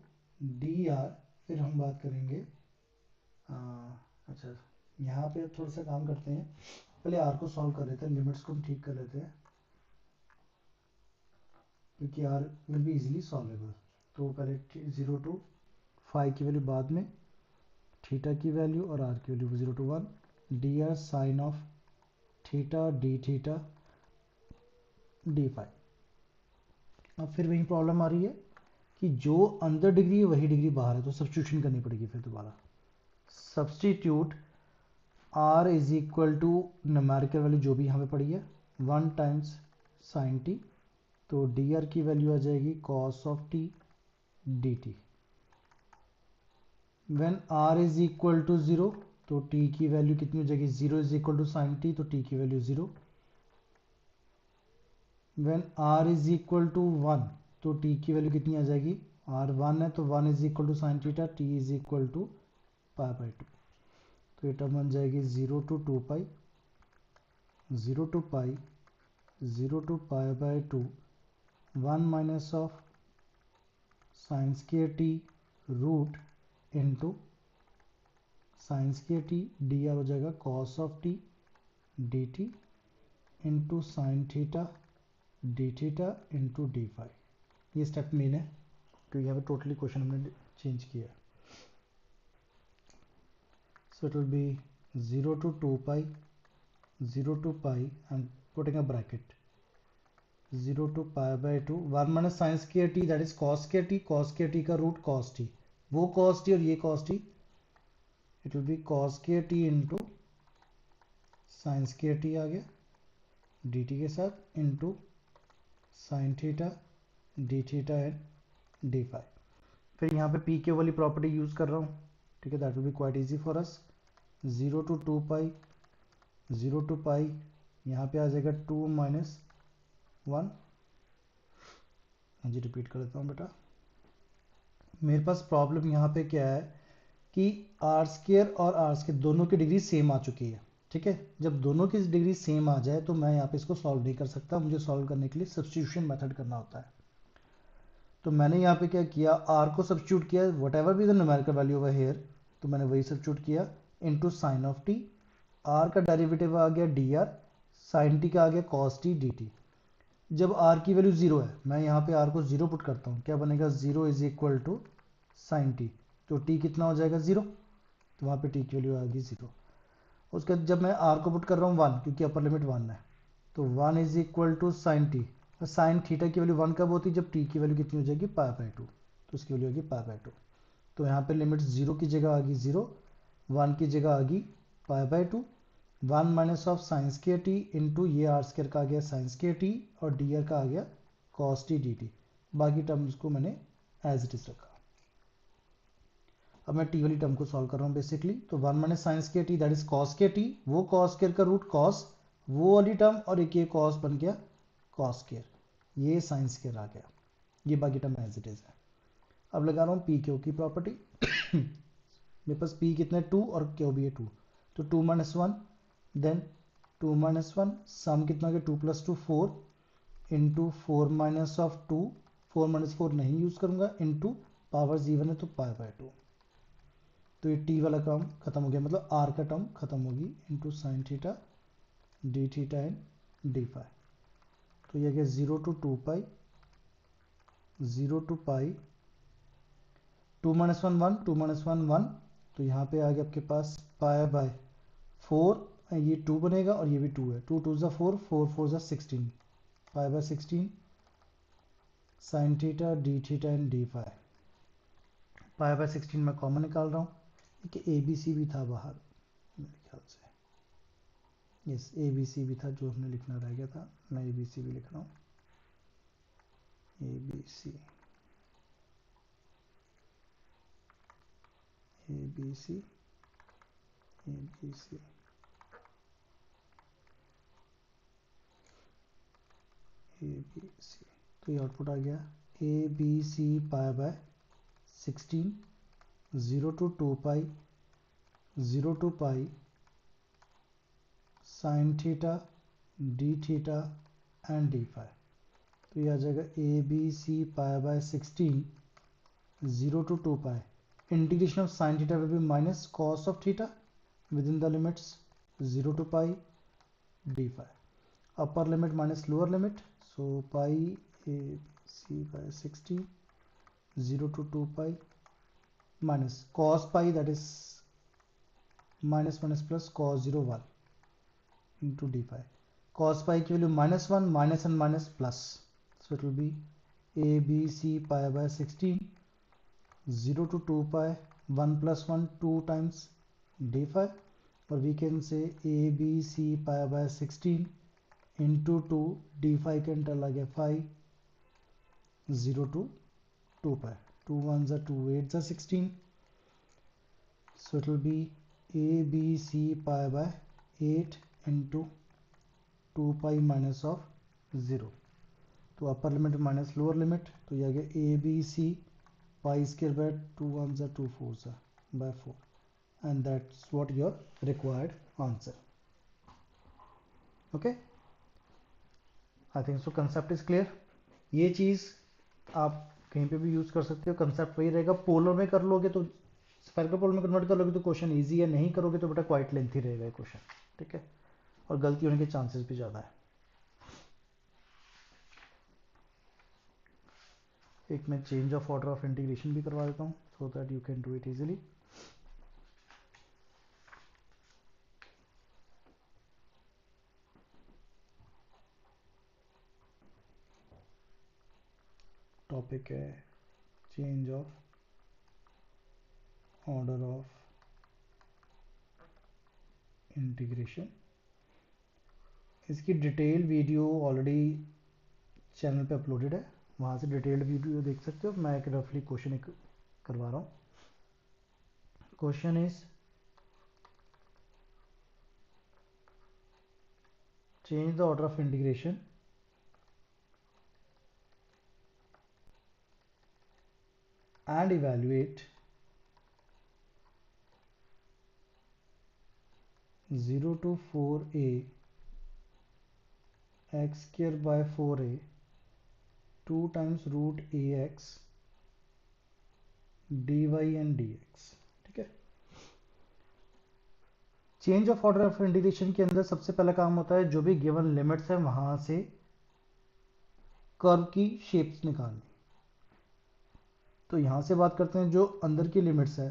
S1: dr। फिर हम बात करेंगे, अच्छा यहाँ पे थोड़ा सा काम करते हैं, पहले r को सॉल्व कर लेते हैं, लिमिट्स को ठीक कर लेते हैं, क्योंकि r will be easily solvable. तो पहले 0 to फाई की वैल्यू बाद में, थीटा की वैल्यू और आर की value 0 to 1, d r sine of theta d theta d phi. अब फिर वही प्रॉब्लम आ रही है कि जो अंदर डिग्री है वही डिग्री बाहर है, तो सब्स्टिट्यूशन करनी पड़ेगी फिर दोबारा। Substitute r is equal to numerical value जो भी यहाँ पे पड़ी है 1 टाइम्स साइन टी, तो डी आर की वैल्यू आ जाएगी cos of t d t. when r is equal to 0, तो t की वैल्यू कितनी हो जाएगी, 0 is equal to sine t, तो t की value 0। when r is equal to 1, तो t की वैल्यू कितनी आ जाएगी, आर 1 है तो 1 is equal to sine theta, t is equal to pi by 2। तो ये टर्म बन जाएगी 0 to 2 pi, 0 to pi, 0 to pi by 2, 1 minus of sine square t root into sine square t, d r हो जाएगा cos of t d t into sine theta d theta into d phi. ये step main है क्योंकि यहाँ पे totally question हमने change किया है। So it will be 0 to 2 pi, 0 to pi, I'm putting a bracket, 0 to pi by 2, 1 minus sin square t that is cos square t का root cos t, वो cos t और ये cos t, it will be cos square t into sin square t आ गया dt के साथ into sin theta d theta and d phi. फिर यहाँ पे पी के वाली प्रॉपर्टी यूज कर रहा हूँ, ठीक है, that will B quite easy for us. 0 to 2 pi, 0 to पाई, यहाँ पे आ जाएगा 2 माइनस 1। हाँ जी, रिपीट कर देता हूँ बेटा। मेरे पास प्रॉब्लम यहाँ पे क्या है कि आर स्क्वायर और आर स्क्वायर दोनों की डिग्री सेम आ चुकी है, ठीक है। जब दोनों की डिग्री सेम आ जाए तो मैं यहाँ पे इसको सॉल्व नहीं कर सकता, मुझे सॉल्व करने के लिए सब्स्टिट्यूशन मेथड करना होता है। तो मैंने यहाँ पे क्या किया, आर को सब्स्टिट्यूट किया, whatever be the numerical value over here, तो मैंने वही सब्स्टिट्यूट किया into sine of t, r का डेरिवेटिव आ गया डी आर, साइन टी का आ गया कॉस टी डी टी। जब आर की वैल्यू जीरो है, मैं यहाँ पे आर को जीरो पुट करता हूँ, क्या बनेगा, zero is equal to sine t, तो टी कितना हो जाएगा, जीरो, तो वहाँ पे टी की वैल्यू आ गई जीरो। उसके बाद जब मैं आर को पुट कर रहा हूँ वन, क्योंकि अपर लिमिट वन है, तो one is equal to sine t, sine theta की वैल्यू वन कब होती है, जब टी की वैल्यू कितनी हो जाएगी, पाई बाई 2, तो उसकी वैल्यू होगी पाई बाई 2। तो यहाँ पे लिमिट जीरो की जगह आ गई जीरो, वन की जगह आ गई पाई by 2, 1 minus of sine square T into ये आर स्क्वायर का आ गया साइन स्क्वायर टी और डी आर का आ गया कॉस टी डी टी। बाकी टर्म्स को मैंने एज इट इज रखा। अब मैं टी वाली टर्म को सॉल्व कर रहा हूँ बेसिकली। तो 1 minus sign square T that is cos square T, वो कॉस स्क्वायर का रूट कॉस, वो वाली टर्म, और एक ये कॉस बन गया कॉस स्क्वायर, ये साइन स्क्वायर आ गया, ये बाकी टर्म एज इट इज है। अब लगा रहा हूँ पी क्यू की प्रॉपर्टी। मेरे पास पी कितने, टू, और क्यू भी है टू, तो 2 माइनस 1, देन 2 माइनस 1, सम कितना हो गया, 2 plus 2 4 into 4 minus of 2, 4 minus 4 नहीं यूज करूंगा, इंटू पावर्स इवन है तो पाई बाई 2। तो ये टी वाला टर्म खत्म हो गया, मतलब आर का टर्म खत्म होगी, into sine theta d theta and d phi. तो ये गया 0 to 2 pi, 0 to pi, 2 minus 1 1, 2 minus 1 1, तो यहाँ पे आ गया आपके पास पाई बाय 4, ये 2 बनेगा और ये भी 2 है, 2 2 ज़ा 4, 4 4 ज़ा 16, pi by 16 sine theta d theta and d phi. Pi by 16 मैं कॉमन निकाल रहा हूँ कि ए बी सी भी था बाहर मेरे ख्याल से, यस ए बी सी भी था जो हमने लिखना रह गया था, मैं ए बी सी भी लिख रहा हूँ, a b c, a b c, a b c, a b c. तो ये आउटपुट आ गया a b c pi by 16, 0 to 2 pi, 0 to pi sine theta d theta and d phi. तो ये आ जाएगा a b c pi by 16, 0 to 2 pi, integration of sine theta will be minus cos of theta within the limits 0 to pi d phi, upper limit minus lower limit, so pi a c by 60, 0 to 2 pi minus cos pi, that is minus minus plus cos 0 1 into d pi, cos pi की value minus 1, minus and minus plus, so it will be a b c pi by 16, 0 to 2 pi, 1 plus 1 2 times d phi, or we can say a b c pi by 16 into 2 d phi can tell आ गया 5, 0 to 2 pi, 2 1s are 2 8s are 16, so it will be a b c pi by 8 into 2 pi minus of 0, तो upper limit minus lower limit, तो ये आ गया a b c pi square by 2 1s are 2 4s are by 4, and that's what your required answer. Okay, I think so concept is clear. ये चीज़ आप कहीं पे भी यूज़ कर सकते हो, कंसेप्ट वही रहेगा. पोलर में कर लोगे तो स्फेरिकल पोलर में कन्वर्ट कर लोगे तो क्वेश्चन इजी है, नहीं करोगे तो बेटा क्वाइट लेंथी रहेगा ये क्वेश्चन. ठीक है, और गलती होने के चांसेस भी ज़्यादा है. एक मैं change of order of integration भी करवा देता हूँ so that you can do it easily. Topic है change of order of integration. इसकी डिटेल वीडियो ऑलरेडी चैनल पे अपलोडेड है, वहाँ से डिटेल्ड वीडियो देख सकते हो. मैं एक रफली क्वेश्चन एक करवा रहा हूँ. Question is change the order of integration and evaluate 0 to 4a x square by 4a 2 times root ax dy and dx. ठीक है, change of order of integration के अंदर सबसे पहला काम होता है जो भी गिवन लिमिट्स है वहां से कर्व की शेप्स निकालनी. तो यहां से बात करते हैं जो अंदर की लिमिट्स है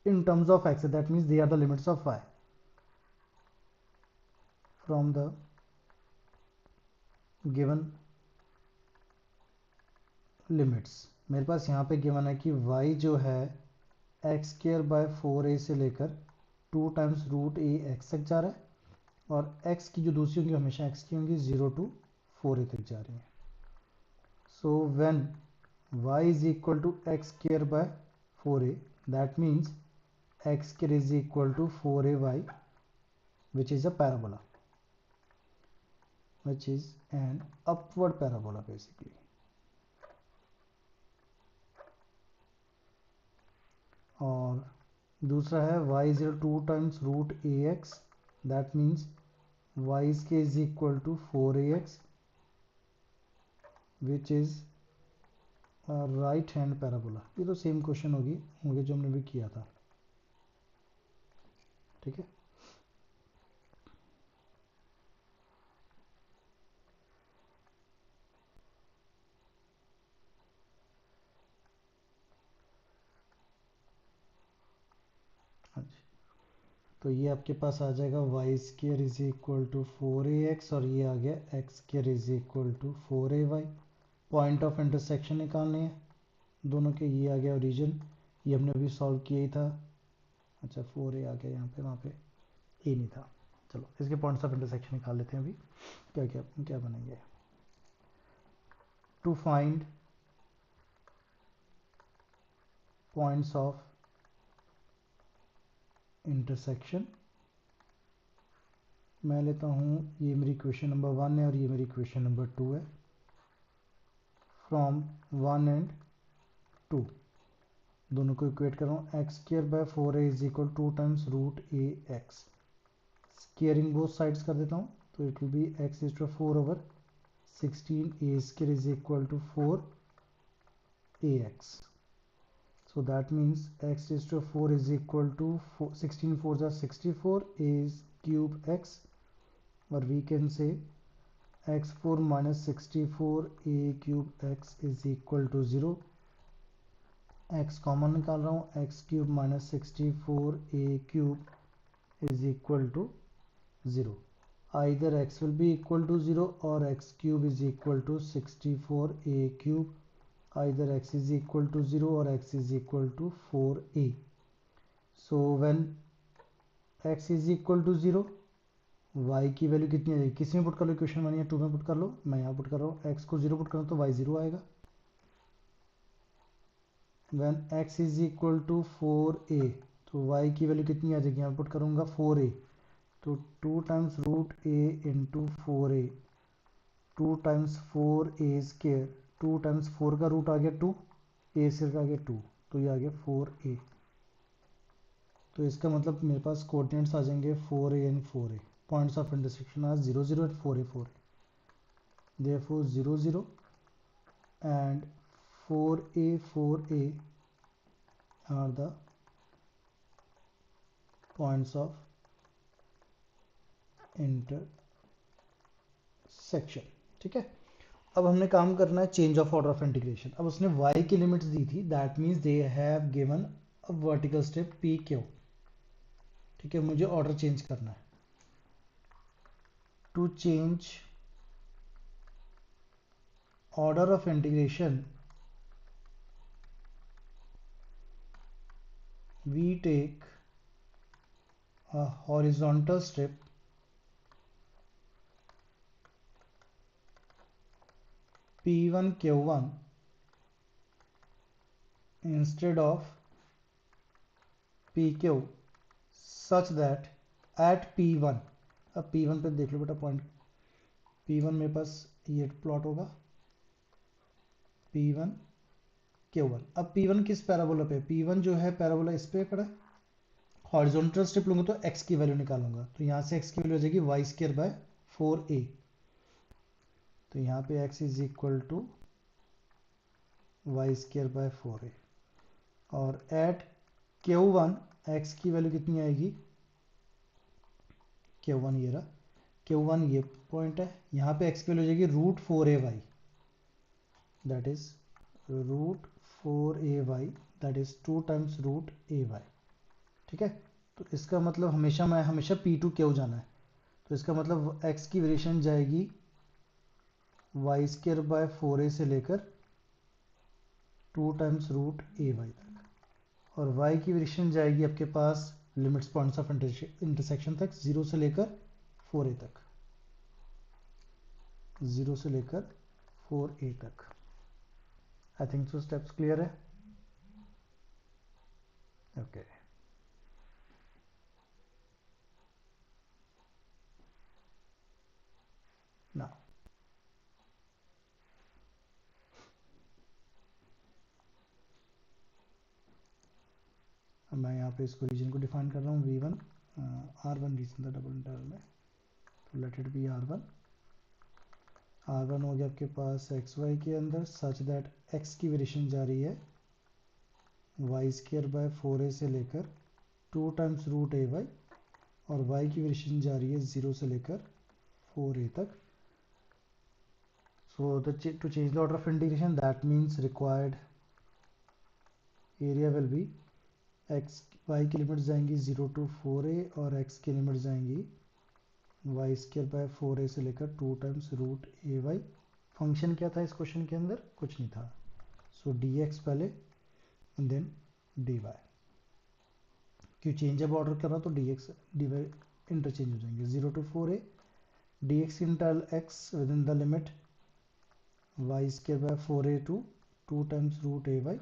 S1: in terms of x, that means they are the limits of y from the given limits. मेरे पास यहाँ पे गिवन है कि y जो है एक्स स्क्र बाय 4a से लेकर 2 टाइम्स रूट ए एक्स तक जा रहा है, और x की जो दूसरी होंगी हमेशा x की होंगी 0 to 4a तक जा रही है. So when y is equal to x square by 4a, that means x square is equal to 4ay, which is a parabola, which is an upward parabola basically. और दूसरा है y is equal to 2 times root ax, that means y square is equal to 4ax, which is a right hand parabola. ये तो same question होंगे जो हमने भी किया था. ठीक है, तो ये आपके पास आ जाएगा y square is equal to 4ax, और ये आ गया x square is equal to 4ay. Point of intersection निकालने हैं दोनों के. ये आ गया ओरिजिन, ये हमने अभी सॉल्व किया ही था. अच्छा 4a आ गया यहाँ पे, वहाँ पे ए नहीं था. चलो इसके पॉइंट्स ऑफ इंटरसेक्शन निकाल लेते हैं अभी. क्या क्या क्या बनेंगे. To find points of intersection मैं लेता हूँ, ये मेरी क्वेश्चन नंबर 1 है और ये मेरी क्वेश्चन नंबर 2 है. फ्रॉम 1 एंड 2 दोनों को इक्वेट कर रहा हूँ. X square by 4a is equal 2 times root a x. Squaring both sides कर देता हूँ, तो it will be x is to 4 over 16 a square is equal to 4 ax. So that means x is to 4 is equal to 16 4s are 64, a is cube x, or we can say x4 minus 64 a cube x is equal to 0. x common निकाल रहा हूँ, x cube minus 64 a cube is equal to 0. Either x will be equal to 0 or x cube is equal to 64 a cube. Either x is equal to 0 or x is equal to 4a. So when x is equal to 0, y की value कितनी आ जाएगी. किसी में put कर लो, equation 1 या 2 में put कर लो. मैं यहाँ पुट कर रहा हूँ, x को 0 पुट करूँ तो y 0 आएगा. when x is equal to 4a, तो y की वैल्यू कितनी आ जाएगी, यहाँ पुट करूँगा 4a, तो 2 times root a into 4a, 2 times 4a square, 2 times 4 का रूट आ गया 2, ए सिर्फ आ गया 2, तो ये आ गया 4a। तो इसका मतलब मेरे पास कोऑर्डिनेट्स आ जाएंगे 4a and 4a, points of intersection are 0 0 and 4a 4a, therefore 0 0 and 4a 4a are the points of intersection। ठीक है, अब हमने काम करना है change of order of integration. अब उसने y की लिमिट्स दी थी, that means they have given a vertical step p q. ठीक है, मुझे ऑर्डर चेंज करना है। To change order of integration we take a horizontal strip P1 Q1 instead of PQ such that at P1, अब P1 पे देख लो बेटा point, P1 मेरे पास ये प्लॉट होगा P1 Q1। अब P1 किस पैराबोला पे? P1 जो है पैराबोला इस पे खड़ा है, हॉरिजॉन्टल स्ट्रिप लूंगा तो x की वैल्यू निकालूंगा, तो यहाँ से x की वैल्यू हो जाएगी वाई स्क्र बाय 4a। तो यहाँ पे x is equal to y square by 4a, और एट Q1 x की वैल्यू कितनी आएगी? Q1 ये रहा, Q1 ये पॉइंट है, यहाँ पे x की वैल्यू हो जाएगी √4ay, that is √4ay, that is 2 times √ay। ठीक है, तो इसका मतलब हमेशा P2 Q जाना है, तो इसका मतलब x की वेरिएशन जाएगी वाई स्क्र बाय 4a से लेकर 2 टाइम्स √ay तक, और y की वेरिएशन जाएगी आपके पास लिमिट्स पॉइंट्स ऑफ इंटरसेक्शन तक 0 से लेकर 4a तक, 0 से लेकर 4a तक। I think so steps clear है। ओके, नाउ मैं यहाँ पे इसको रीजन को डिफाइन कर रहा हूँ v1 r1 रीजन था डबल इंटरवल में, तो late it B r1। r1 हो गया आपके पास xy के अंदर सच दैट x की वेरिएशन जा रही है वाई स्क्र बाय 4a से लेकर 2 टाइम्स √ay, और y की वेरिएशन जा रही है 0 से लेकर 4a तक। So to change the order of integration, that means required area will be x, y की लिमिट जाएंगी 0 to 4a, और x की लिमिट जाएंगी वाई स्क्र बाय 4a से लेकर 2 टाइम्स √ay। फंक्शन क्या था इस क्वेश्चन के अंदर? कुछ नहीं था, सो dx पहले एंड देन dy। क्यों चेंज अब ऑर्डर कर रहा तो dx dy इंटरचेंज हो जाएंगे। 0 to 4a dx interval x with in the limit y square by 4a to 2 times √ay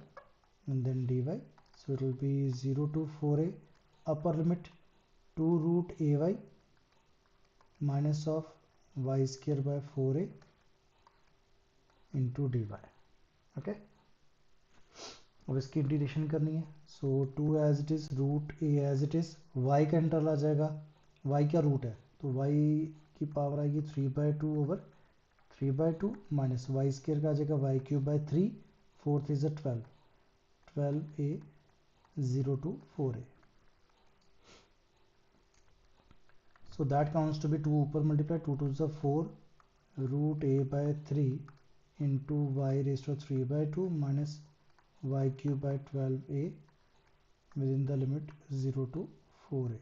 S1: and then dy, so it will be 0 to 4a upper limit 2 √ay minus of y square by 4a into dy। okay, अब इसकी integration करनी है, so 2 as it is √a as it is, y का interval आ जाएगा, y क्या root है तो y की पावर आएगी 3/2 ओवर 3/2 माइनस वाई स्क्र का आ जाएगा y cube by 3, 4 is 12, 12a 0 to 4a, so that counts to be 2 ऊपर multiply 2 2 is 4 √a by 3 into y raised to 3/2 minus y cube by 12a within the limit 0 to 4a,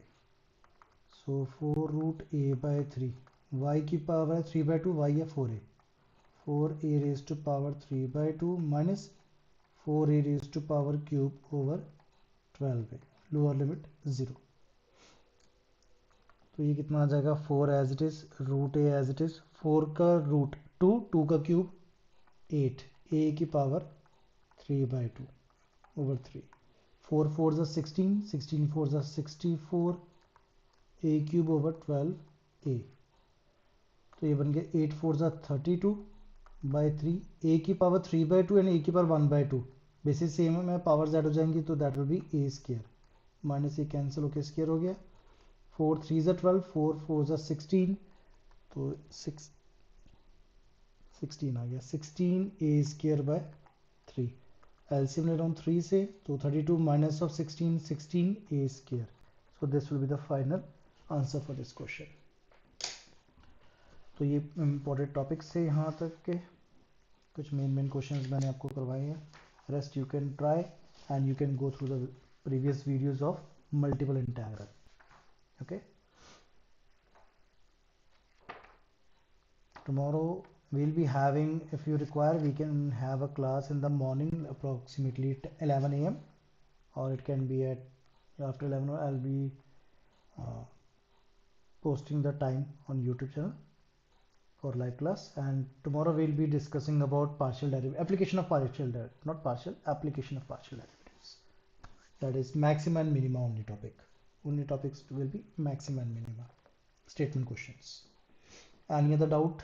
S1: so 4 √a by 3, y की power है 3/2, y है 4a, 4a raised to power 3/2 minus 4a raised to power cube over 12a, lower limit 0। तो ये कितना आ जाएगा 4 as it is √a as it is, 4 का root 2, 2 का क्यूब 8, a की power 3/2 over 3, 4 4 16, 16 4 64, a cube over 12a, तो ये बन गया 8 4 32 बाई 3, a की पावर 3/2 एंड a की पावर 1/2, बेसिस सेम है, मैं पावर z हो जाएंगी तो that will B A square, minus ये कैंसिल होकर स्केयर हो गया, 4 3 ज़ा 12, 4 4 ज़ा 16, तो 16 आ गया, 16 ए स्केयर बाय 3, एलसीएम ले रहा हूँ 3 से, तो 32 minus of 16 16 A square, so this will be the final answer for this question. तो ये इम्पोर्टेंट टॉपिक्स से यहाँ तक के कुछ मेन क्वेश्चंस मैंने आपको करवाए हैं, rest you can try and you can go through the previous videos of multiple integral. Okay, tomorrow we'll be having, if you require, we can have a class in the morning approximately 11 a.m. or it can be at after 11, or I'll be posting the time on YouTube channel for live class. And tomorrow we'll be discussing about partial derivative, application of partial derivative, not partial, application of partial derivatives. That is maxima and minima only topic. Only topics will be maxima and minima. Statement questions. Any other doubt?